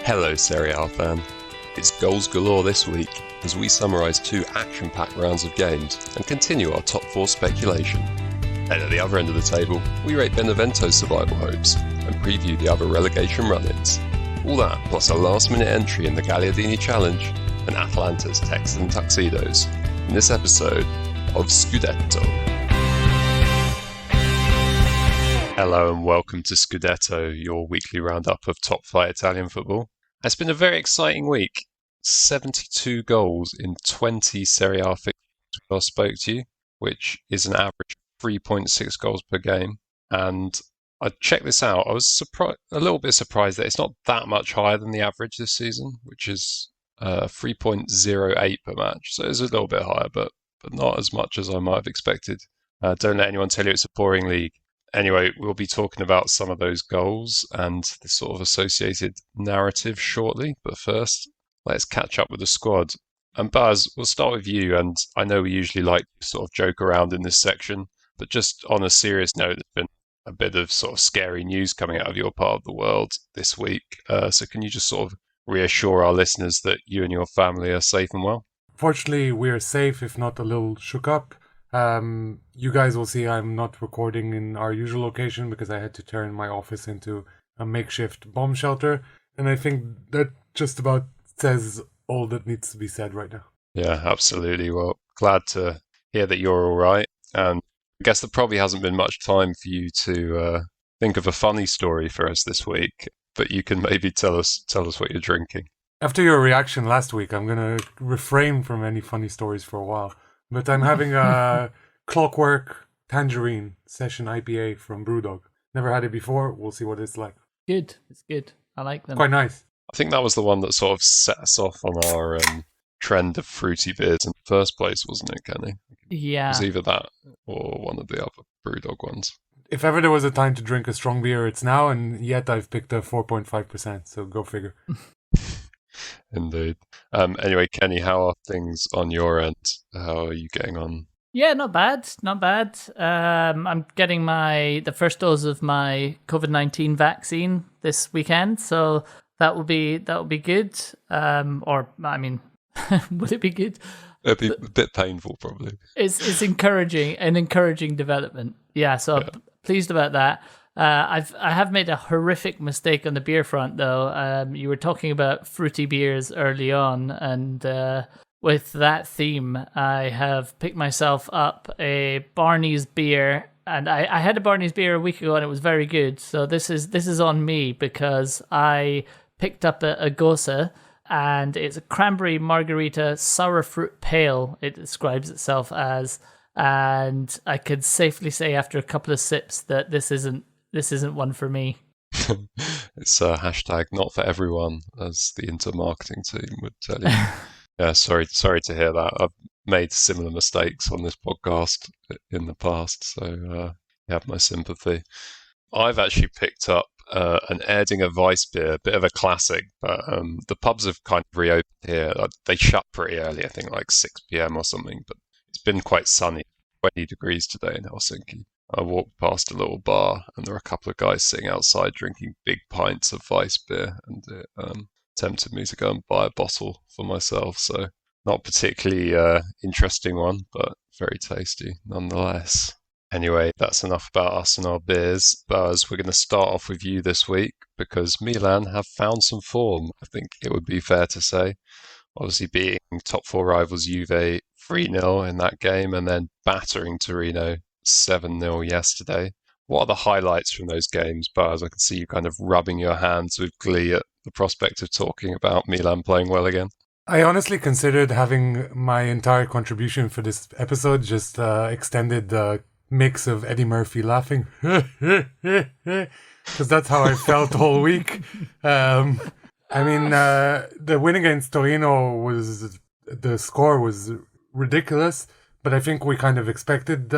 Hello Serie A fan. It's goals galore this week as we summarise 2 action-packed rounds of games and continue our top 4 speculation. And at the other end of the table, we rate Benevento's survival hopes and preview the other relegation run-ins. All that plus a last-minute entry in the Gagliardini Challenge and Atalanta's Texan Tuxedos in this episode of Scudetto. Hello and welcome to Scudetto, your weekly roundup of top 5 Italian football. It's been a very exciting week. 72 goals in 20 Serie A fixtures I spoke to you, which is an average of 3.6 goals per game. And I checked this out. I was a little bit surprised that it's not that much higher than the average this season, which is 3.08 per match. So it's a little bit higher, but not as much as I might have expected. Don't let anyone tell you it's a boring league. Anyway, we'll be talking about some of those goals and the sort of associated narrative shortly. But first, let's catch up with the squad. And Baz, we'll start with you. And I know we usually like to sort of joke around in this section, but just on a serious note, there's been a bit of sort of scary news coming out of your part of the world this week. So can you just sort of reassure our listeners that you and your family are safe and well? Fortunately, we're safe, if not a little shook up. You guys will see I'm not recording in our usual location because I had to turn my office into a makeshift bomb shelter. And I think that just about says all that needs to be said right now. Yeah, absolutely. Well, glad to hear that you're all right. And I guess there probably hasn't been much time for you to think of a funny story for us this week, but you can maybe tell us what you're drinking. After your reaction last week, I'm going to refrain from any funny stories for a while. But I'm having a Clockwork Tangerine Session IPA from Brewdog. Never had it before. We'll see what it's like. Good. It's good. I like them. Quite nice. I think that was the one that sort of set us off on our trend of fruity beers in the first place, wasn't it, Kenny? Yeah. It was either that or one of the other Brewdog ones. If ever there was a time to drink a strong beer, it's now, and yet I've picked a 4.5%, so go figure. Indeed. Anyway, Kenny, how are things on your end? How are you getting on? Yeah, not bad. I'm getting the first dose of my COVID-19 vaccine this weekend, so that will be good. Or I mean, would it be good? It'd be a bit painful, probably. It's an encouraging development. Yeah, so I'm pleased about that. I have made a horrific mistake on the beer front, though. You were talking about fruity beers early on, and with that theme, I have picked myself up a Barney's beer, and I had a Barney's beer a week ago, and it was very good. So this is on me because I picked up a Gosa, and it's a cranberry margarita sour fruit pale. It describes itself as, and I could safely say after a couple of sips that this isn't one for me. It's a hashtag not for everyone, as the Inter-marketing team would tell you. Yeah, sorry to hear that. I've made similar mistakes on this podcast in the past, so you have my sympathy. I've actually picked up an Erdinger Weiss beer, a bit of a classic, but the pubs have kind of reopened here. They shut pretty early, I think like 6 p.m. or something, but it's been quite sunny, 20 degrees today in Helsinki. I walked past a little bar and there were a couple of guys sitting outside drinking big pints of Weiss beer, and it tempted me to go and buy a bottle for myself. So not particularly interesting one, but very tasty nonetheless. Anyway, that's enough about us and our beers. Buzz, we're going to start off with you this week because Milan have found some form, I think it would be fair to say. Obviously beating top 4 rivals Juve 3-0 in that game and then battering Torino 7-0 yesterday. What are the highlights from those games, Buzz? I can see you kind of rubbing your hands with glee at the prospect of talking about Milan playing well again. I honestly considered having my entire contribution for this episode just extended the mix of Eddie Murphy laughing because that's how I felt all week. I mean, the win against Torino the score was ridiculous, but I think we kind of expected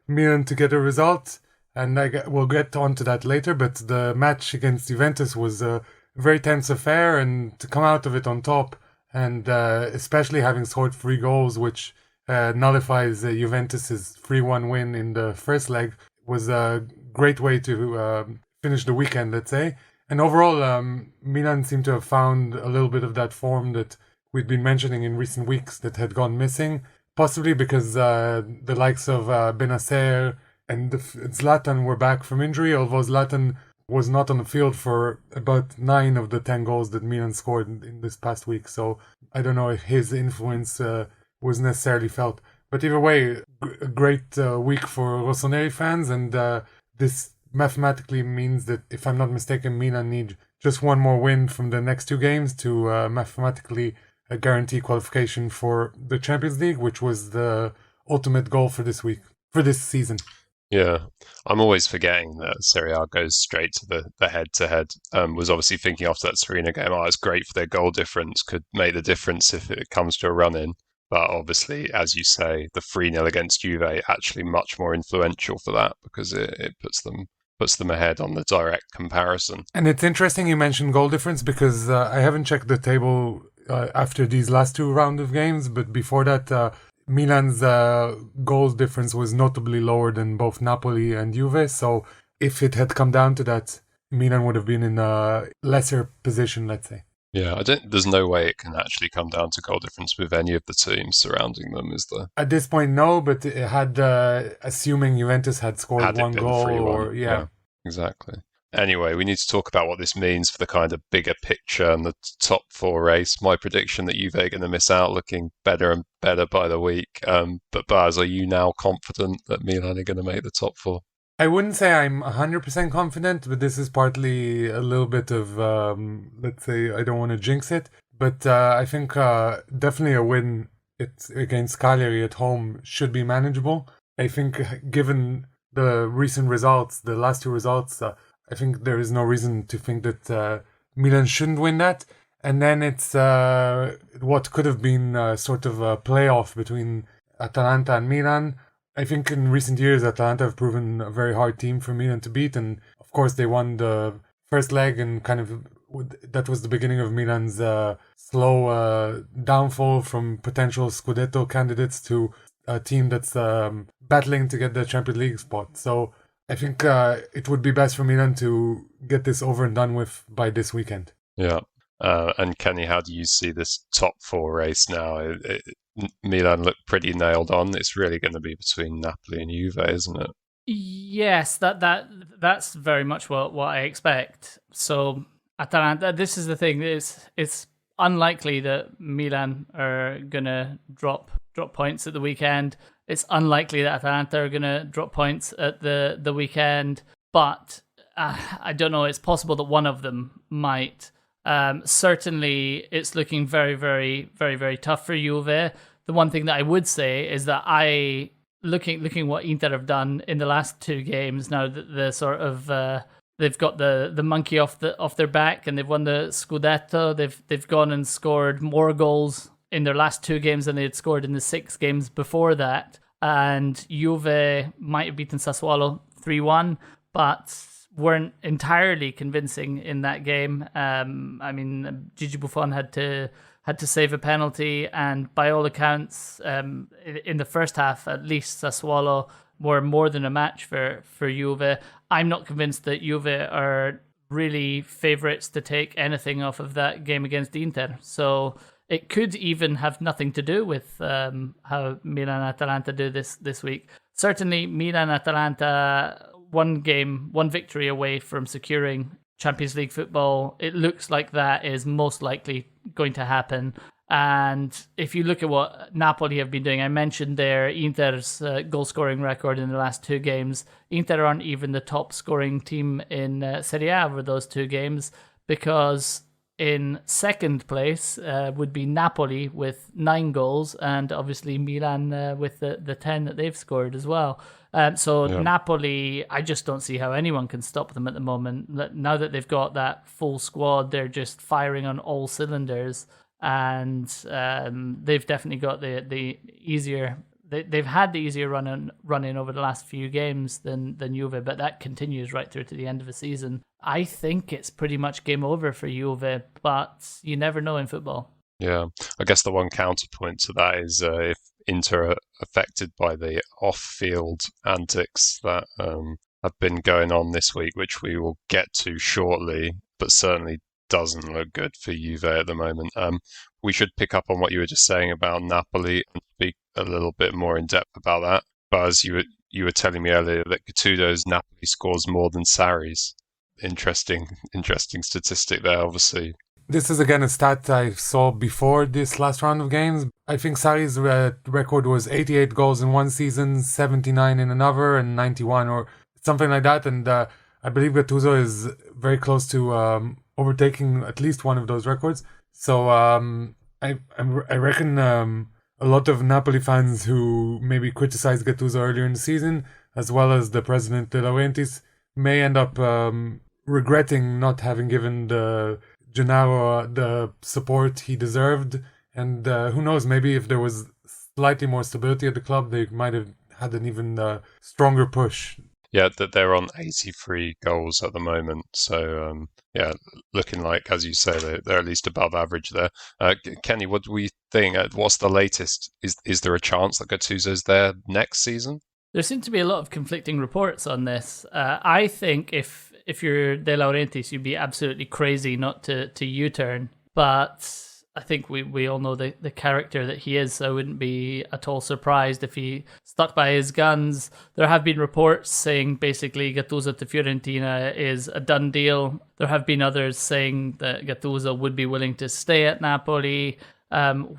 Milan to get a result, and we'll get onto that later, but the match against Juventus was a very tense affair, and to come out of it on top, and especially having scored 3 goals, which nullifies Juventus's 3-1 win in the first leg, was a great way to finish the weekend, let's say. And overall, Milan seemed to have found a little bit of that form that we'd been mentioning in recent weeks that had gone missing, possibly because the likes of Benacer and Zlatan were back from injury, although Zlatan was not on the field for about 9 of the 10 goals that Milan scored in this past week. So I don't know if his influence was necessarily felt. But either way, a great week for Rossoneri fans, and this mathematically means that, if I'm not mistaken, Milan need just one more win from the next 2 games to mathematically guarantee qualification for the Champions League, which was the ultimate goal for this season. Yeah, I'm always forgetting that Serie A goes straight to the head-to-head. Was obviously thinking after that Serena game, it's great for their goal difference, could make the difference if it comes to a run-in. But obviously, as you say, the 3-0 against Juve actually much more influential for that, because it puts them ahead on the direct comparison. And it's interesting you mentioned goal difference, because I haven't checked the table after these last 2 rounds of games, but before that, Milan's goals difference was notably lower than both Napoli and Juve. So if it had come down to that, Milan would have been in a lesser position, let's say. Yeah, there's no way it can actually come down to goal difference with any of the teams surrounding them, is there? At this point, no, but it had, assuming Juventus had scored one goal, 3-1. or yeah, exactly. Anyway, we need to talk about what this means for the kind of bigger picture and the top 4 race. My prediction that Juve are going to miss out, looking better and better by the week. But Baz, are you now confident that Milan are going to make the top 4? I wouldn't say I'm 100% confident, but this is partly a little bit of, let's say, I don't want to jinx it. But I think definitely a win against Cagliari at home should be manageable. I think given the recent results, the last 2 results, I think there is no reason to think that Milan shouldn't win that. And then it's what could have been sort of a playoff between Atalanta and Milan. I think in recent years, Atalanta have proven a very hard team for Milan to beat. And of course, they won the first leg, and kind of that was the beginning of Milan's slow downfall from potential Scudetto candidates to a team that's battling to get the Champions League spot. So I think it would be best for Milan to get this over and done with by this weekend. Yeah. And Kenny, how do you see this top 4 race now? Milan look pretty nailed on. It's really going to be between Napoli and Juve, isn't it? Yes, that's very much what I expect. So Atalanta, this is the thing. It's unlikely that Milan are gonna drop points at the weekend. It's unlikely that Atalanta are gonna drop points at the weekend. But I don't know. It's possible that one of them might. Certainly, it's looking very, very, very, very tough for Juve. The one thing that I would say is that looking what Inter have done in the last 2 games now, the sort of they've got the monkey off their back, and they've won the Scudetto. They've gone and scored more goals in their last 2 games than they had scored in the 6 games before that. And Juve might have beaten Sassuolo 3-1, but weren't entirely convincing in that game. I mean, Gigi Buffon had to save a penalty, and by all accounts, in the first half, at least, Sassuolo were more than a match for Juve. I'm not convinced that Juve are really favourites to take anything off of that game against Inter. So it could even have nothing to do with how Milan-Atalanta do this week. Certainly, Milan-Atalanta, one victory away from securing Champions League football. It looks like that is most likely going to happen. And if you look at what Napoli have been doing, I mentioned their Inter's goal scoring record in the last 2 games. Inter aren't even the top scoring team in Serie A over those 2 games, because in second place would be Napoli with 9 goals, and obviously Milan with the 10 that they've scored as well. Napoli, I just don't see how anyone can stop them at the moment. Now that they've got that full squad, they're just firing on all cylinders, and they've definitely got the easier. They've had the easier run in over the last few games than Juve, but that continues right through to the end of the season. I think it's pretty much game over for Juve, but you never know in football. Yeah, I guess the one counterpoint to that is if Inter are affected by the off-field antics that have been going on this week, which we will get to shortly, but certainly doesn't look good for Juve at the moment. We should pick up on what you were just saying about Napoli and speak a little bit more in depth about that. But as you were telling me earlier that Gattuso's Napoli scores more than Sarri's. Interesting statistic there, obviously. This is again a stat I saw before this last round of games. I think Sarri's record was 88 goals in one season, 79 in another, and 91 or something like that. And I believe Gattuso is very close to overtaking at least one of those records. So I reckon a lot of Napoli fans who maybe criticized Gattuso earlier in the season, as well as the president De Laurentiis, may end up regretting not having given the Gennaro the support he deserved. And who knows, maybe if there was slightly more stability at the club, they might have had an even stronger push. Yeah, that they're on 83 goals at the moment. So, looking like, as you say, they're at least above average there. Kenny, what do we think? What's the latest? Is there a chance that Gattuso's there next season? There seem to be a lot of conflicting reports on this. I think if you're De Laurentiis, you'd be absolutely crazy not to U-turn. But I think we all know the character that he is, so I wouldn't be at all surprised if he stuck by his guns. There have been reports saying basically Gattuso to Fiorentina is a done deal. There have been others saying that Gattuso would be willing to stay at Napoli.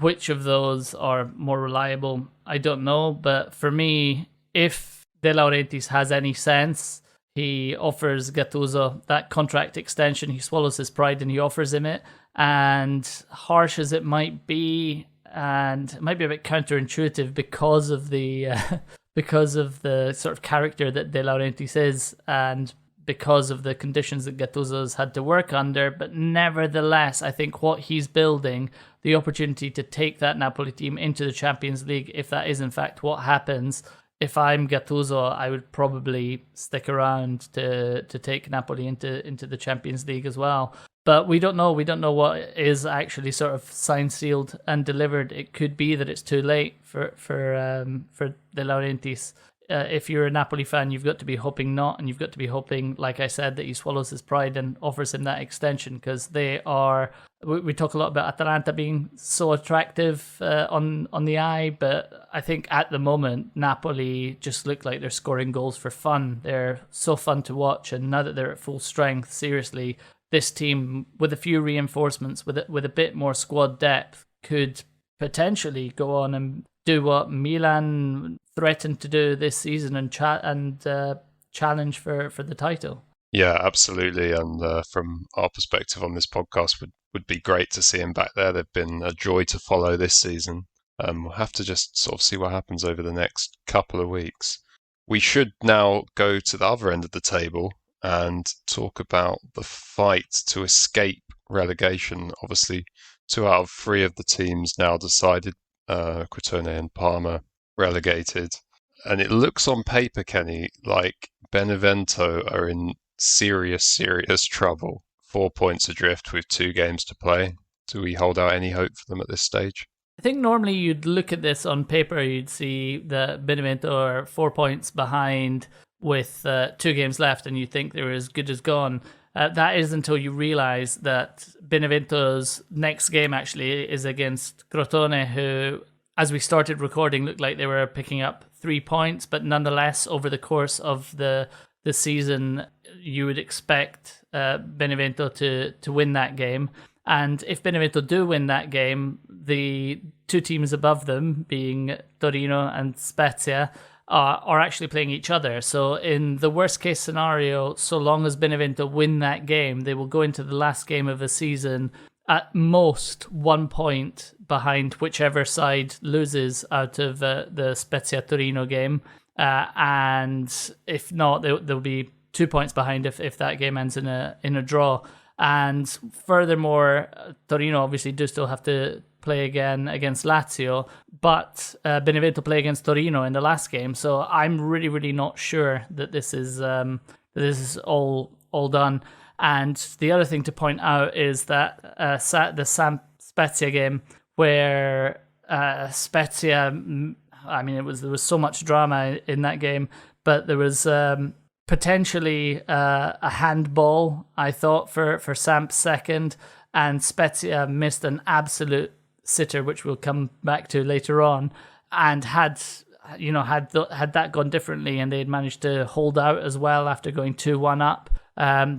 Which of those are more reliable? I don't know, but for me, if De Laurentiis has any sense, he offers Gattuso that contract extension. He swallows his pride and he offers him it. And harsh as it might be, and it might be a bit counterintuitive because of the sort of character that De Laurentiis is, and because of the conditions that Gattuso's had to work under. But nevertheless, I think what he's building, the opportunity to take that Napoli team into the Champions League, if that is in fact what happens. If I'm Gattuso, I would probably stick around to take Napoli into the Champions League as well. But we don't know. We don't know what is actually sort of signed, sealed, and delivered. It could be that it's too late for De Laurentiis. If you're a Napoli fan, you've got to be hoping not, and you've got to be hoping, like I said, that he swallows his pride and offers him that extension, because they are. We talk a lot about Atalanta being so attractive on the eye, but I think at the moment Napoli just look like they're scoring goals for fun. They're so fun to watch, and now that they're at full strength, seriously, this team with a few reinforcements, with a bit more squad depth, could potentially go on and do what Milan threatened to do this season and challenge for the title. Yeah, absolutely. And from our perspective on this podcast, would be great to see him back there. They've been a joy to follow this season. We'll have to just sort of see what happens over the next couple of weeks. We should now go to the other end of the table and talk about the fight to escape relegation. Obviously, 2 out of 3 of the teams now decided, Crotone and Parma relegated. And it looks on paper, Kenny, like Benevento are in serious trouble. 4 points adrift with 2 games to play. Do we hold out any hope for them at this stage? I think normally you'd look at this on paper, you'd see that Benevento are 4 points behind with 2 games left, and you think they're as good as gone. That is until you realise that Benevento's next game actually is against Crotone, who, as we started recording, looked like they were picking up 3 points, but nonetheless, over the course of the season, you would expect Benevento to win that game. And if Benevento do win that game, the 2 teams above them, being Torino and Spezia, are actually playing each other. So in the worst case scenario, so long as Benevento win that game, they will go into the last game of the season at most 1 point behind whichever side loses out of the Spezia Torino game. And if not, there'll be 2 points behind if that game ends in a draw. And furthermore, Torino obviously do still have to play again against Lazio, but Benevento play against Torino in the last game. So I'm really, really not sure that this is all done. And the other thing to point out is that the Spezia game, where Spezia, I mean, there was so much drama in that game, but there was potentially a handball, I thought, for Samp's second, and Spezia missed an absolute sitter, which we'll come back to later on, and had that gone differently and they'd managed to hold out as well after going 2-1 up,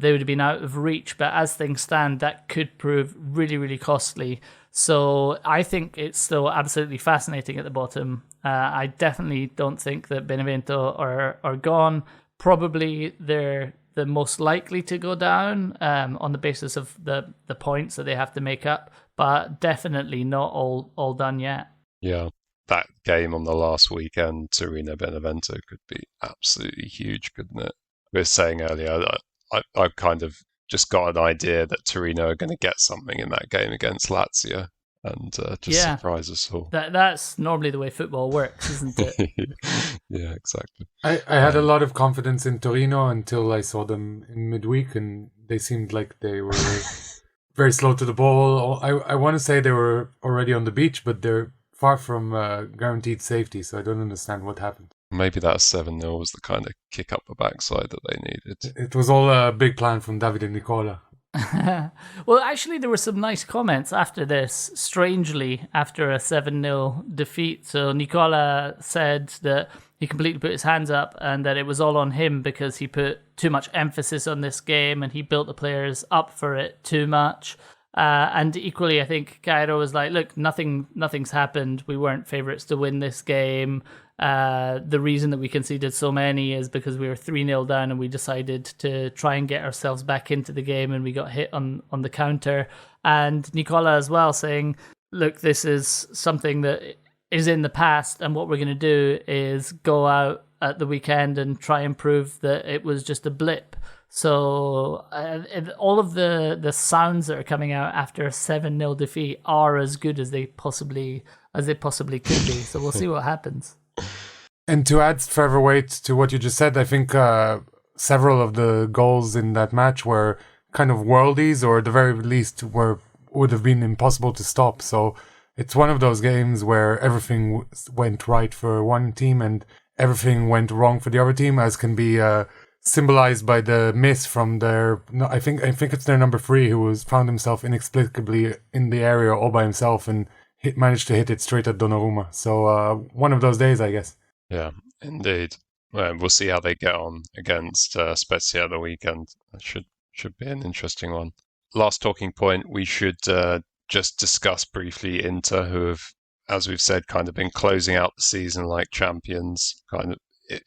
they would have been out of reach. But as things stand, that could prove really, really costly. So I think it's still absolutely fascinating at the bottom. I definitely don't think that Benevento are gone. Probably they're the most likely to go down on the basis of the points that they have to make up, but definitely not all done yet. Yeah, that game on the last weekend, Torino-Benevento, could be absolutely huge, couldn't it? We were saying earlier that I've kind of just got an idea that Torino are going to get something in that game against Lazio and surprise us all. That's normally the way football works, isn't it? Yeah, exactly. I had a lot of confidence in Torino until I saw them in midweek, and they seemed like they were very slow to the ball. I want to say they were already on the beach, but they're far from guaranteed safety, so I don't understand what happened. Maybe that 7-0 was the kind of kick up the backside that they needed. It was all a big plan from Davide and Nicola. Well, actually, there were some nice comments after this, strangely, after a 7-0 defeat. So Nicola said that he completely put his hands up and that it was all on him because he put too much emphasis on this game and he built the players up for it too much. And equally, I think Cairo was like, look, nothing's happened. We weren't favourites to win this game. The reason that we conceded so many is because we were 3-0 down and we decided to try and get ourselves back into the game and we got hit on the counter. And Nicola as well saying, look, this is something that is in the past and what we're going to do is go out at the weekend and try and prove that it was just a blip. So all of the sounds that are coming out after a 7-0 defeat are as good as they possibly could be. So we'll see what happens. And to add further weight to what you just said, I think several of the goals in that match were kind of worldies, or at the very least would have been impossible to stop. So it's one of those games where everything went right for one team and everything went wrong for the other team, as can be symbolized by the miss from I think it's their number 3 who found himself inexplicably in the area all by himself and managed to hit it straight at Donnarumma. So one of those days, I guess. Yeah, indeed. Well, we'll see how they get on against Spezia the weekend. That should be an interesting one. Last talking point, we should just discuss briefly Inter, who have, as we've said, kind of been closing out the season like champions. Kind of,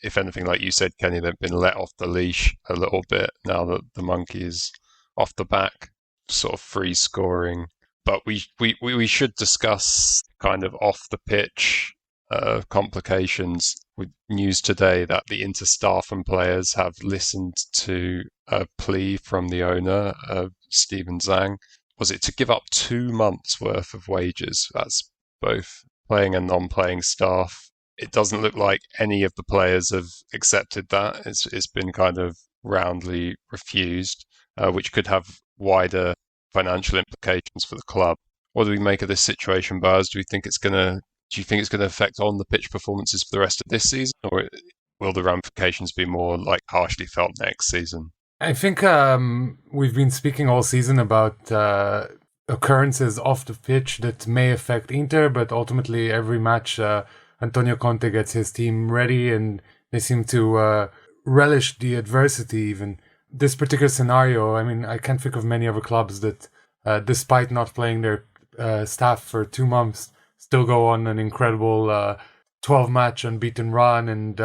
if anything, like you said, Kenny, they've been let off the leash a little bit now that the monkey is off the back, sort of free scoring. But we should discuss kind of off the pitch complications with news today that the Inter staff and players have listened to a plea from the owner, Steven Zhang. Was it to give up 2 months worth of wages? That's both playing and non-playing staff. It doesn't look like any of the players have accepted that. It's been kind of roundly refused, which could have wider financial implications for the club. What do we make of this situation, Boaz? Do you think it's going to affect on the pitch performances for the rest of this season, or will the ramifications be more like harshly felt next season? I think we've been speaking all season about occurrences off the pitch that may affect Inter, but ultimately every match Antonio Conte gets his team ready and they seem to relish the adversity even. This particular scenario, I mean, I can't think of many other clubs that, despite not playing their staff for 2 months, still go on an incredible 12-match unbeaten run and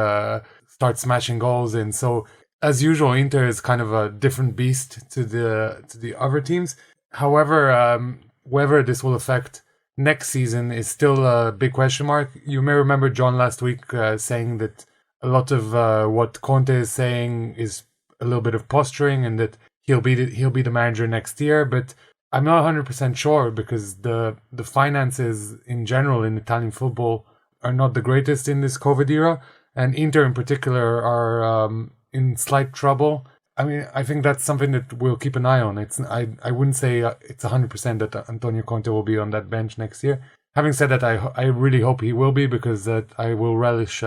start smashing goals in. So, as usual, Inter is kind of a different beast to the other teams. However, whether this will affect next season is still a big question mark. You may remember John last week saying that a lot of what Conte is saying is a little bit of posturing and that he'll be the manager next year, but I'm not 100% sure because the finances in general in Italian football are not the greatest in this COVID era, and Inter in particular are in slight trouble. I mean, I think that's something that we'll keep an eye on. I wouldn't say it's 100% that Antonio Conte will be on that bench next year. Having said that, I really hope he will be, because I will relish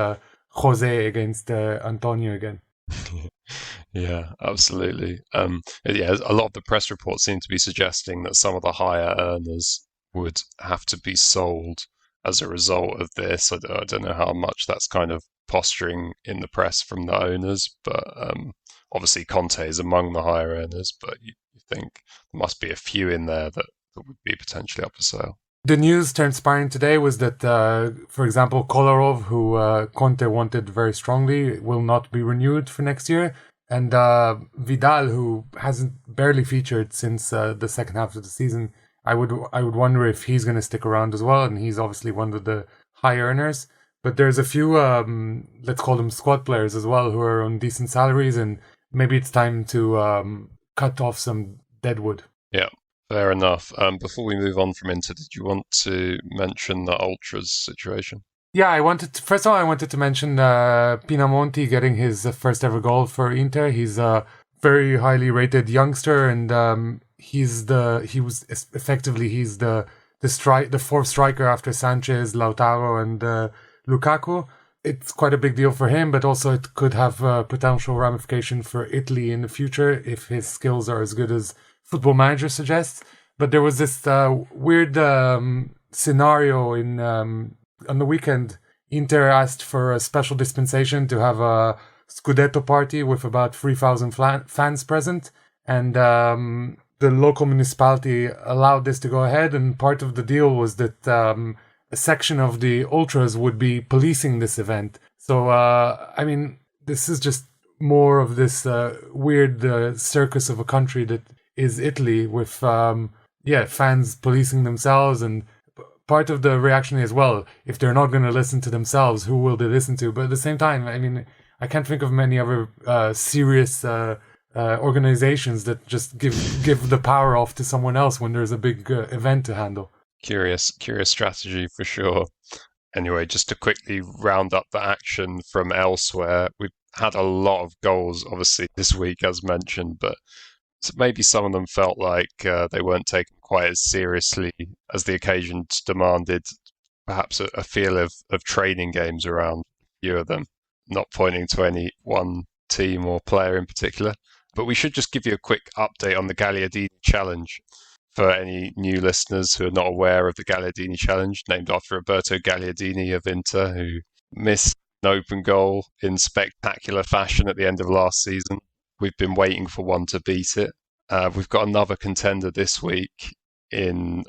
Jose against Antonio again. Yeah, absolutely. Yeah, a lot of the press reports seem to be suggesting that some of the higher earners would have to be sold as a result of this. I don't know how much that's kind of posturing in the press from the owners, but obviously Conte is among the higher earners, but you think there must be a few in there that would be potentially up for sale. The news transpiring today was that, for example, Kolarov, who Conte wanted very strongly, will not be renewed for next year. And Vidal, who hasn't barely featured since the second half of the season, I would wonder if he's going to stick around as well. And he's obviously one of the high earners. But there's a few, let's call them squad players as well, who are on decent salaries. And maybe it's time to cut off some deadwood. Yeah. Fair enough. Before we move on from Inter, did you want to mention the Ultras situation? Yeah, first of all, I wanted to mention Pinamonti getting his first ever goal for Inter. He's a very highly rated youngster, and he's the fourth striker after Sanchez, Lautaro, and Lukaku. It's quite a big deal for him, but also it could have potential ramification for Italy in the future if his skills are as good as Football Manager suggests. But there was this weird scenario on the weekend. Inter asked for a special dispensation to have a Scudetto party with about 3,000 fans present, and the local municipality allowed this to go ahead. And part of the deal was that a section of the ultras would be policing this event. So I mean, this is just more of this weird circus of a country that is Italy, with fans policing themselves. And part of the reaction is, well, if they're not going to listen to themselves, who will they listen to? But at the same time, I mean, I can't think of many other serious organizations that just give the power off to someone else when there's a big event to handle. Curious strategy for sure. Anyway, just to quickly round up the action from elsewhere, we've had a lot of goals, obviously, this week, as mentioned, but maybe some of them felt like they weren't taken quite as seriously as the occasion demanded. Perhaps a feel of training games around a few of them, not pointing to any one team or player in particular. But we should just give you a quick update on the Gagliardini Challenge for any new listeners who are not aware of the Gagliardini Challenge, named after Roberto Gagliardini of Inter, who missed an open goal in spectacular fashion at the end of last season. We've been waiting for one to beat it. We've got another contender this week in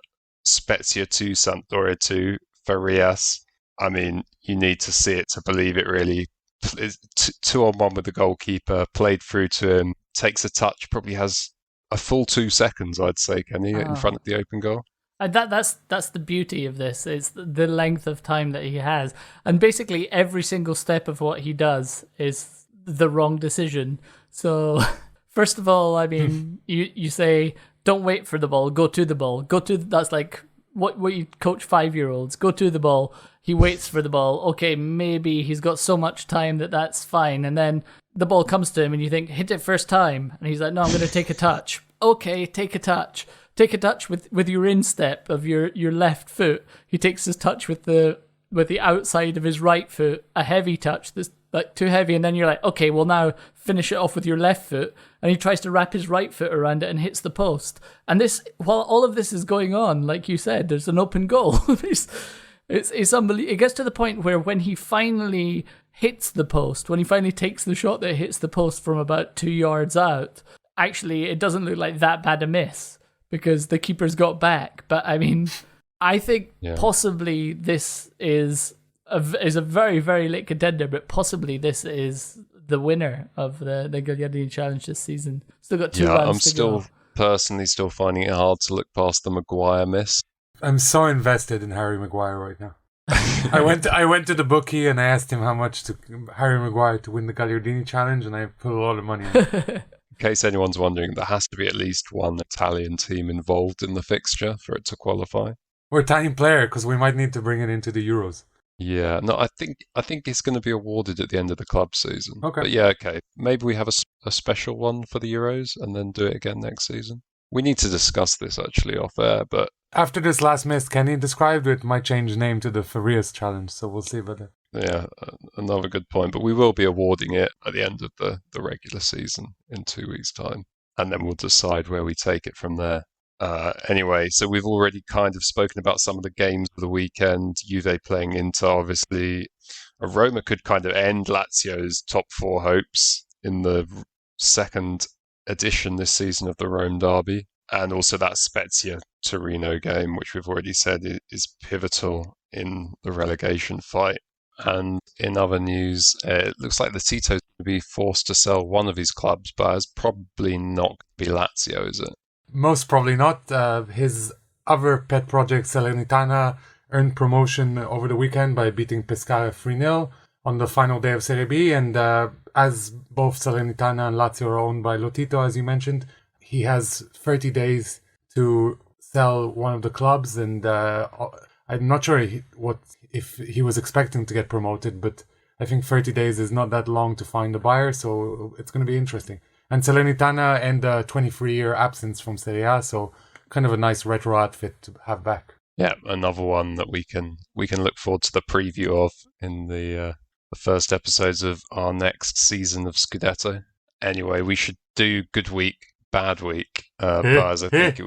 Spezia 2, Sampdoria 2, Farias. I mean, you need to see it to believe it, really. 2-on-1 with the goalkeeper, played through to him, takes a touch, probably has a full 2 seconds, I'd say, Kenny, in front of the open goal. That's the beauty of this. It's the length of time that he has. And basically every single step of what he does is the wrong decision. So, first of all, I mean, you say, don't wait for the ball, go to the ball. That's like what you coach 5-year-olds. Go to the ball. He waits for the ball. Okay, maybe he's got so much time that's fine. And then the ball comes to him and you think, hit it first time. And he's like, no, I'm going to take a touch. Okay, take a touch. Take a touch with your instep of your left foot. He takes his touch with the outside of his right foot, a heavy touch that's like too heavy, and then you're like, okay, well now finish it off with your left foot, and he tries to wrap his right foot around it and hits the post. And this, while all of this is going on, like you said, there's an open goal. It's unbelievable. It gets to the point where when he finally hits the post, when he finally takes the shot that hits the post from about 2 yards out, actually it doesn't look like that bad a miss because the keeper's got back. But I mean, I think possibly this is a very, very late contender, but possibly this is the winner of the Gagliardini Challenge this season. Still got 2 rounds to go. Personally still finding it hard to look past the Maguire miss. I'm so invested in Harry Maguire right now. I went to the bookie and I asked him how much to Harry Maguire to win the Gagliardini Challenge, and I put a lot of money on it. In case anyone's wondering, there has to be at least one Italian team involved in the fixture for it to qualify. Or Italian player, because we might need to bring it into the Euros. Yeah, no, I think it's going to be awarded at the end of the club season. Okay. But yeah, okay. Maybe we have a special one for the Euros and then do it again next season. We need to discuss this actually off air, but... After this last miss Kenny described, it might change name to the Farias Challenge, so we'll see about that. Yeah, another good point. But we will be awarding it at the end of the regular season in 2 weeks' time. And then we'll decide where we take it from there. Anyway, so we've already kind of spoken about some of the games of the weekend. Juve playing Inter, obviously. Roma could kind of end Lazio's top four hopes in the second edition this season of the Rome Derby. And also that Spezia-Torino game, which we've already said is pivotal in the relegation fight. And in other news, it looks like the Tito's going to be forced to sell one of his clubs, but it's probably not going to be Lazio, is it? Most probably not. His other pet project, Salernitana, earned promotion over the weekend by beating Pescara 3-0 on the final day of Serie B. And as both Salernitana and Lazio are owned by Lotito, as you mentioned, he has 30 days to sell one of the clubs. And I'm not sure if he was expecting to get promoted, but I think 30 days is not that long to find a buyer, so it's going to be interesting. And Salernitana end a 23-year absence from Serie A, so kind of a nice retro outfit to have back. Yeah, another one that we can look forward to the preview of in the first episodes of our next season of Scudetto. Anyway, we should do good week, bad week, Boaz. I think it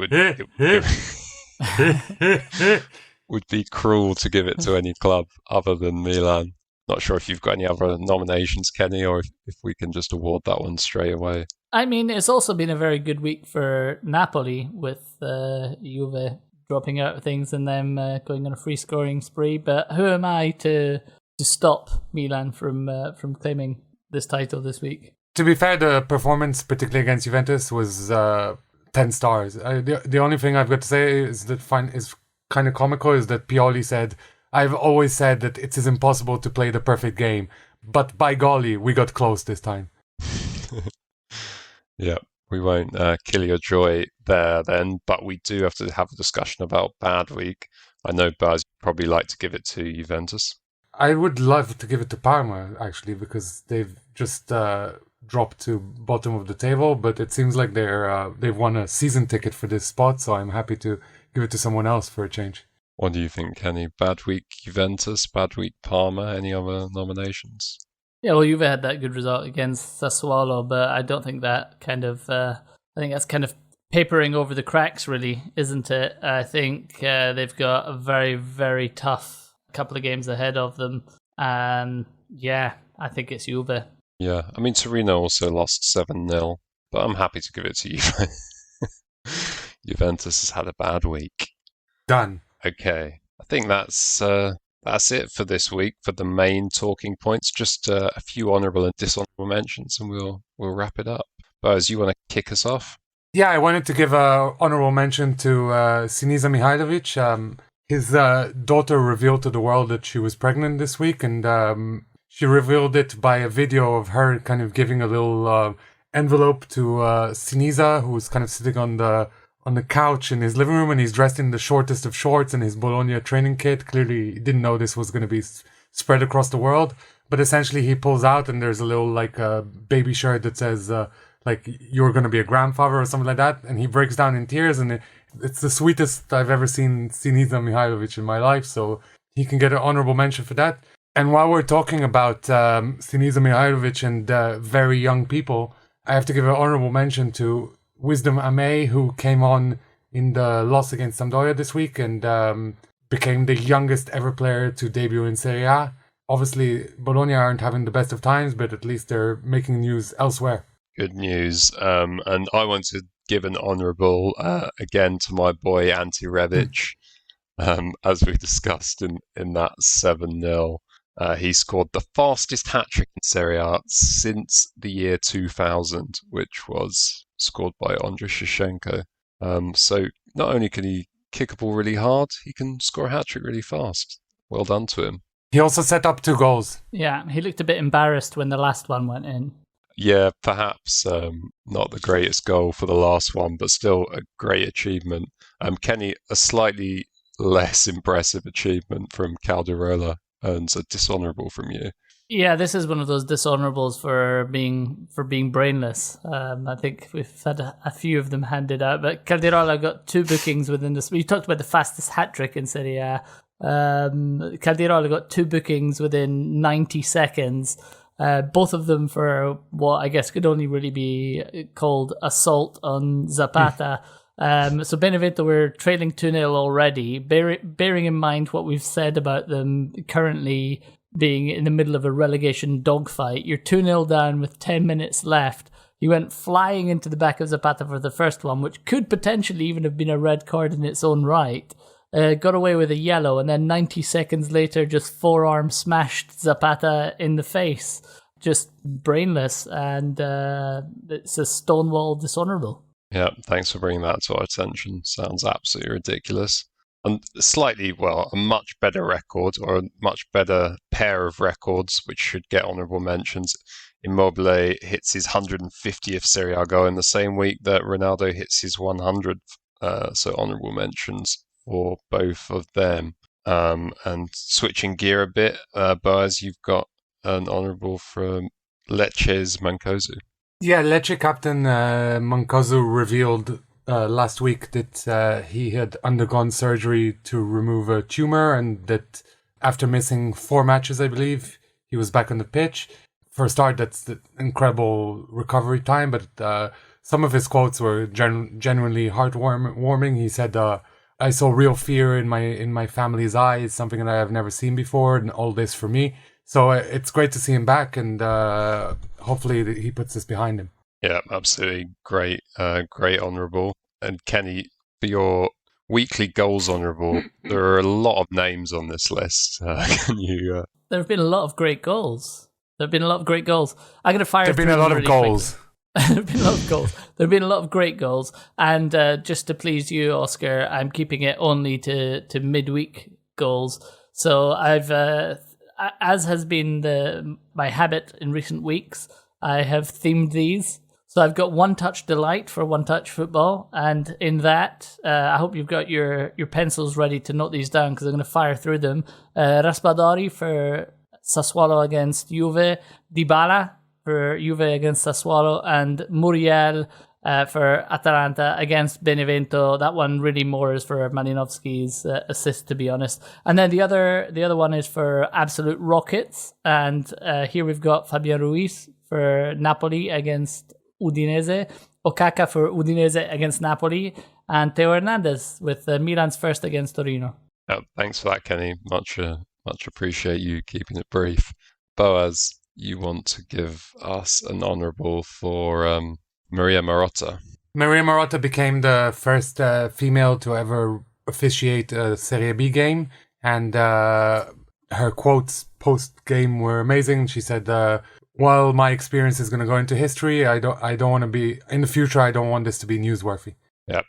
would be cruel to give it to any club other than Milan. Not sure if you've got any other nominations, Kenny, or if we can just award that one straight away. I mean, it's also been a very good week for Napoli with Juve dropping out of things and them going on a free scoring spree. But who am I to stop Milan from claiming this title this week? To be fair, the performance, particularly against Juventus, was 10 stars. The only thing I've got to say is kind of comical is that Pioli said, I've always said that it is impossible to play the perfect game, but by golly, we got close this time. Yeah, we won't kill your joy there then, but we do have to have a discussion about bad week. I know, Buzz, you'd probably like to give it to Juventus. I would love to give it to Parma, actually, because they've just dropped to bottom of the table, but it seems like they've won a season ticket for this spot, so I'm happy to give it to someone else for a change. What do you think, Kenny? Bad week Juventus, bad week Parma, any other nominations? Yeah, well, Juve had that good result against Sassuolo, but I don't think that kind of... I think that's kind of papering over the cracks, really, isn't it? I think they've got a very, very tough couple of games ahead of them. And yeah, I think it's Juve. Yeah, I mean, Torino also lost 7-0, but I'm happy to give it to Juve. Juventus has had a bad week. Done. Okay, I think that's it for this week for the main talking points. Just a few honourable and dishonourable mentions, and we'll wrap it up. Buzz, you want to kick us off? Yeah, I wanted to give an honourable mention to Sinisa Mihajlovic. His daughter revealed to the world that she was pregnant this week, and she revealed it by a video of her kind of giving a little envelope to Sinisa, who's kind of sitting on the couch in his living room, and he's dressed in the shortest of shorts and his Bologna training kit. Clearly, he didn't know this was going to be spread across the world. But essentially, he pulls out, and there's a little baby shirt that says you're going to be a grandfather or something like that. And he breaks down in tears, and it's the sweetest I've ever seen Sinisa Mihajlovic in my life. So he can get an honorable mention for that. And while we're talking about Sinisa Mihajlovic and very young people, I have to give an honorable mention to Wisdom Ame, who came on in the loss against Sampdoria this week and became the youngest ever player to debut in Serie A. Obviously, Bologna aren't having the best of times, but at least they're making news elsewhere. Good news. And I want to give an honourable again to my boy Ante Rebic. As we discussed in that 7-0. He scored the fastest hat-trick in Serie A since the year 2000, which was scored by Andriy Shevchenko. So not only can he kick a ball really hard, he can score a hat-trick really fast. Well done to him. He also set up 2 goals. Yeah, he looked a bit embarrassed when the last one went in. Yeah, perhaps not the greatest goal for the last one, but still a great achievement. Kenny, a slightly less impressive achievement from Calderola earns a dishonourable from you. Yeah, this is one of those dishonourables for being brainless. I think we've had a few of them handed out, but Calderola got 2 bookings within this. We talked about the fastest hat trick in Serie A. Caldirola got 2 bookings within 90 seconds. Both of them for what I guess could only really be called assault on Zapata. So Benevento were trailing 2-0 already. Bearing in mind what we've said about them currently being in the middle of a relegation dogfight, you're 2-0 down with 10 minutes left. He went flying into the back of Zapata for the first one, which could potentially even have been a red card in its own right. Got away with a yellow, and then 90 seconds later just forearm smashed Zapata in the face. Just brainless, and it's a stonewall dishonourable. Yeah, thanks for bringing that to our attention. Sounds absolutely ridiculous. And slightly, a much better record, or a much better pair of records, which should get honourable mentions. Immobile hits his 150th Serie A goal in the same week that Ronaldo hits his 100th, so honourable mentions for both of them. And switching gear a bit, Boaz, you've got an honourable from Lecce's Mancosu. Yeah, Lecce captain Mancosu revealed last week that he had undergone surgery to remove a tumour, and that after missing 4 matches, I believe, he was back on the pitch. For a start, that's the incredible recovery time, but some of his quotes were genuinely heartwarming. He said, I saw real fear in my family's eyes, something that I have never seen before, and all this for me. So it's great to see him back, and hopefully he puts this behind him. Yeah, absolutely great, great honourable. And Kenny, for your weekly goals honourable, there are a lot of names on this list. Can you? There have been a lot of great goals. I'm going to fire. There have been a lot of goals. There have been a lot of goals. There have been a lot of great goals, and just to please you, Oscar, I'm keeping it only to midweek goals. So I've, as has been my habit in recent weeks, I have themed these. So I've got One Touch Delight for One Touch Football, and in that, I hope you've got your pencils ready to note these down because I'm going to fire through them. Raspadori for Sassuolo against Juve, Dybala for Juve against Sassuolo, and Muriel for Atalanta against Benevento. That one really more is for Malinovsky's assist, to be honest. And then the other one is for Absolute Rockets, and here we've got Fabian Ruiz for Napoli against Udinese, Okaka for Udinese against Napoli, and Teo Hernandez with Milan's first against Torino. Thanks for that, Kenny. Much appreciate you keeping it brief. Boaz, you want to give us an honourable for Maria Marotta. Maria Marotta became the first female to ever officiate a Serie B game, and her quotes post-game were amazing. She said, while my experience is going to go into history, I don't want to be, in the future, I don't want this to be newsworthy. Yeah,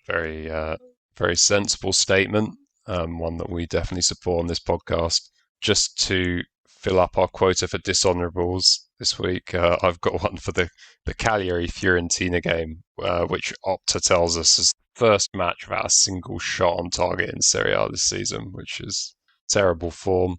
very sensible statement. One that we definitely support on this podcast. Just to fill up our quota for dishonourables this week, I've got one for the Cagliari-Fiorentina game, which Opta tells us is the first match without a single shot on target in Serie A this season, which is terrible form.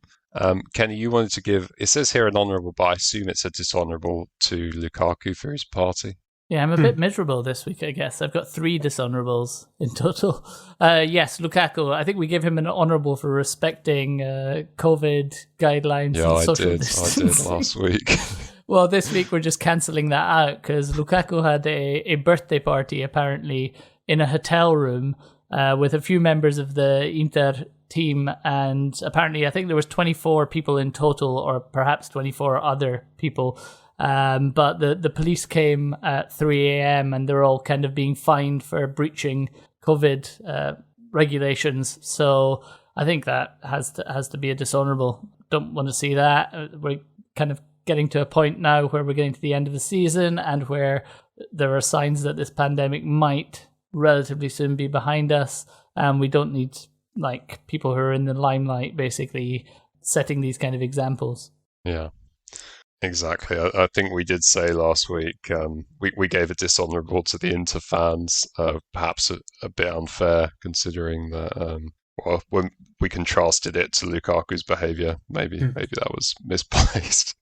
Kenny, you wanted to give, it says here an honourable, but I assume it's a dishonourable to Lukaku for his party. Yeah, I'm a bit miserable this week, I guess. I've got 3 dishonourables in total. Yes, Lukaku. I think we give him an honourable for respecting COVID guidelines and social distancing. I did last week. Well, this week we're just cancelling that out because Lukaku had a birthday party, apparently, in a hotel room with a few members of the Inter team, and apparently I think there was 24 people in total, or perhaps 24 other people. But the police came at 3 a.m. and they're all kind of being fined for breaching COVID regulations. So I think that has to be a dishonourable. Don't want to see that. We're kind of getting to a point now where we're getting to the end of the season and where there are signs that this pandemic might relatively soon be behind us, and we don't need people who are in the limelight basically setting these kind of examples. Yeah. Exactly. I think we did say last week, we gave a dishonourable to the Inter fans, perhaps a bit unfair considering that, when we contrasted it to Lukaku's behaviour, maybe that was misplaced.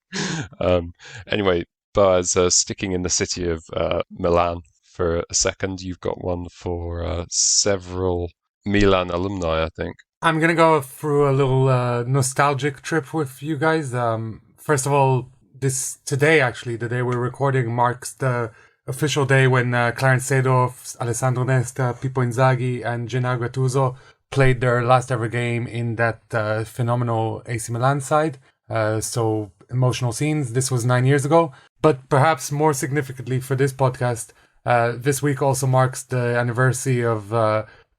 Anyway, Boaz, sticking in the city of Milan for a second, you've got one for several Milan alumni, I think. I'm gonna go through a little nostalgic trip with you guys. First of all, today, actually, the day we're recording, marks the official day when Clarence Seedorf, Alessandro Nesta, Pippo Inzaghi, and Gennaro Gattuso played their last ever game in that phenomenal AC Milan side. So emotional scenes. This was 9 years ago. But perhaps more significantly for this podcast, this week also marks the anniversary of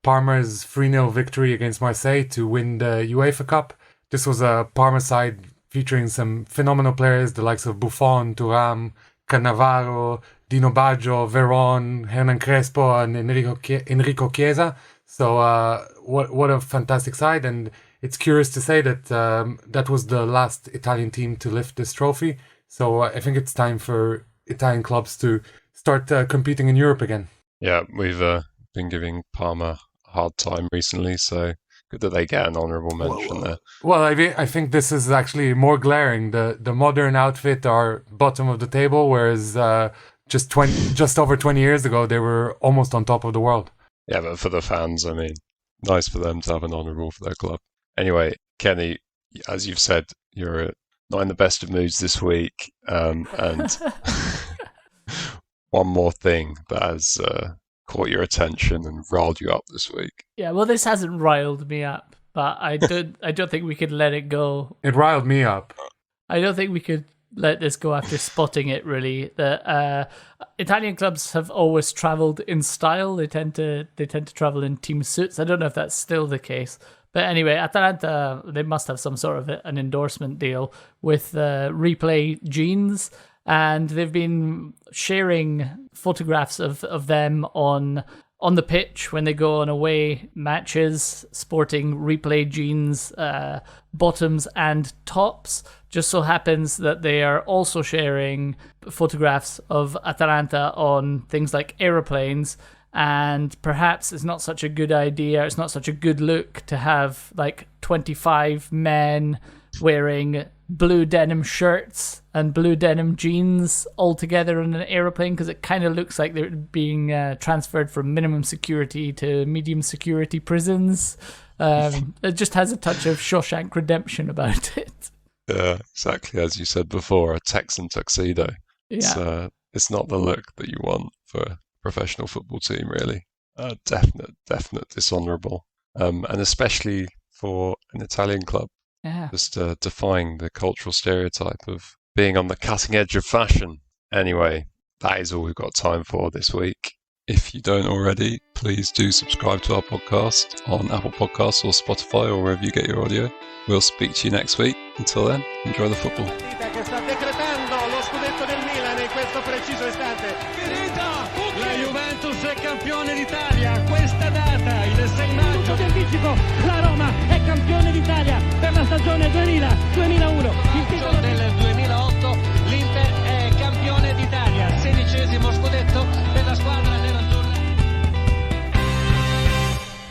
Parma's 3-0 victory against Marseille to win the UEFA Cup. This was a Parma side featuring some phenomenal players, the likes of Buffon, Thuram, Cannavaro, Dino Baggio, Veron, Hernan Crespo, and Enrico Chiesa. So what a fantastic side. And it's curious to say that that was the last Italian team to lift this trophy. So I think it's time for Italian clubs to start competing in Europe again. Yeah, we've been giving Parma a hard time recently, so good that they get an honourable mention there. Well, I think this is actually more glaring. The modern outfit are bottom of the table, whereas just over 20 years ago, they were almost on top of the world. Yeah, but for the fans, I mean, nice for them to have an honourable for their club. Anyway, Kenny, as you've said, you're not in the best of moods this week, and one more thing that has caught your attention and riled you up this week. Yeah, well, this hasn't riled me up, but I don't think we could let it go. It riled me up. I don't think we could let this go after spotting it, really. The Italian clubs have always travelled in style. They tend to travel in team suits. I don't know if that's still the case. But anyway, Atalanta, they must have some sort of an endorsement deal with Replay Jeans, and they've been sharing photographs of them on the pitch when they go on away matches, sporting Replay Jeans bottoms and tops. Just so happens that they are also sharing photographs of Atalanta on things like aeroplanes. And perhaps it's not such a good idea, it's not such a good look to have like 25 men wearing blue denim shirts and blue denim jeans all together on an aeroplane, because it kind of looks like they're being transferred from minimum security to medium security prisons. It just has a touch of Shawshank Redemption about it. Yeah, exactly as you said before, a Texan tuxedo. Yeah. It's not the look that you want for professional football team, really. Definite dishonourable, and especially for an Italian club. Yeah. Just defying the cultural stereotype of being on the cutting edge of fashion. Anyway, that is all we've got time for this week. If you don't already, please do subscribe to our podcast on Apple Podcasts or Spotify or wherever you get your audio. We'll speak to you next week. Until then, enjoy the football. Che sta decretando lo scudetto del Milan in questo preciso istante. La Juventus è campione d'Italia questa data, il 6 maggio. Di anticipo, la Roma è campione d'Italia per la stagione 2000-2001. Il titolo del